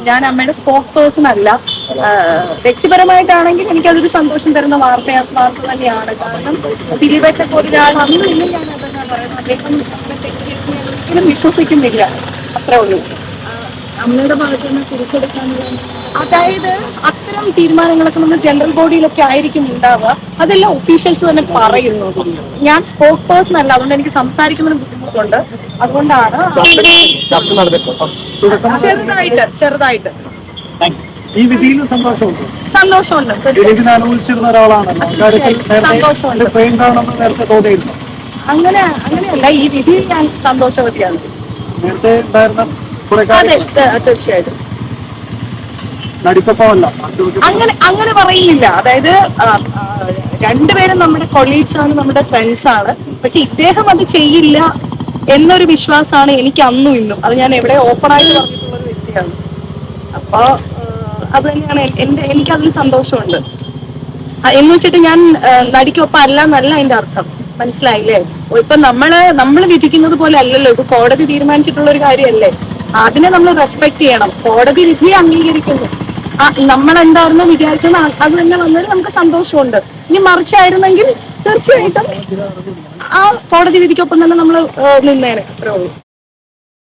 ഞാൻ അമ്മയുടെ spoke person അല്ല. വ്യക്തിപരമായിട്ടാണെങ്കിൽ എനിക്കതൊരു സന്തോഷം തരുന്ന വാർത്ത തന്നെയാണ്. കാരണം ദിലീപേട്ട ഒരാൾ അന്നും ഇന്നും ഞാൻ അതെന്നാ പറയുന്നത്, അദ്ദേഹം ഒരിക്കലും വിശ്വസിക്കുന്നില്ല. അത്രേ ഉള്ളൂ. അമ്മയുടെ ഭാഗത്ത് നിന്ന് തിരിച്ചെടുക്കാനുള്ള, അതായത് അത്തരം തീരുമാനങ്ങളൊക്കെ നമ്മൾ ജനറൽ ബോഡിയിലൊക്കെ ആയിരിക്കും ഉണ്ടാവുക. അതെല്ലാം ഒഫീഷ്യൽസ് തന്നെ പറയുന്നു. ഞാൻ സ്പോക്ക് പേഴ്സൺ അല്ല, അതുകൊണ്ട് എനിക്ക് സംസാരിക്കുന്നതിന് ബുദ്ധിമുട്ടുണ്ട്. അതുകൊണ്ടാണ് ചെറുതായിട്ട് ഈ വിധിയിൽ സന്തോഷമുണ്ട്. സന്തോഷമുണ്ട്. ദിലീപിനെ അനുകൂലിച്ചിരുന്ന ഒരാളാണല്ലോ. നേരത്തെ തോന്നിയിരുന്നു. അങ്ങനെയല്ല, ഈ വിധിയിൽ ഞാൻ സന്തോഷവതിയാണ്. നേരത്തെ ഉണ്ടായിരുന്ന അതെ, തീർച്ചയായിട്ടും. നടിപ്പല്ല അങ്ങനെ പറയുന്നില്ല. അതായത് രണ്ടുപേരും നമ്മുടെ കൊളീഗ്സ് ആണ്, നമ്മുടെ ഫ്രണ്ട്സ് ആണ്. പക്ഷെ ഇദ്ദേഹം അത് ചെയ്യില്ല എന്നൊരു വിശ്വാസമാണ് എനിക്ക് അന്നും ഇന്നും. അത് ഞാൻ എവിടെ ഓപ്പൺ ആയിട്ട് പറഞ്ഞിട്ടുള്ള ഒരു വ്യക്തിയാണ്. അപ്പൊ അത് തന്നെയാണ് എനിക്കതിൽ സന്തോഷമുണ്ട്. എന്ന് വെച്ചിട്ട് ഞാൻ നടിക്കൊപ്പം അല്ല എന്നല്ല അതിന്റെ അർത്ഥം. മനസ്സിലായില്ലേ? ഇപ്പൊ നമ്മള് വിധിക്കുന്നത് പോലെ അല്ലല്ലോ. ഇപ്പൊ കോടതി തീരുമാനിച്ചിട്ടുള്ള ഒരു കാര്യമല്ലേ, അതിനെ നമ്മൾ റെസ്പെക്ട് ചെയ്യണം. കോടതി വിധിയെ അംഗീകരിക്കുന്നു. നമ്മളെന്തായിരുന്നു വിചാരിച്ചത് അത് തന്നെ വന്നതിൽ നമുക്ക് സന്തോഷമുണ്ട്. ഇനി മറിച്ചായിരുന്നെങ്കിൽ തീർച്ചയായിട്ടും ആ കോടതി വിധിക്കൊപ്പം തന്നെ നമ്മൾ നിന്നേനെ. അത്രേ ഉള്ളൂ.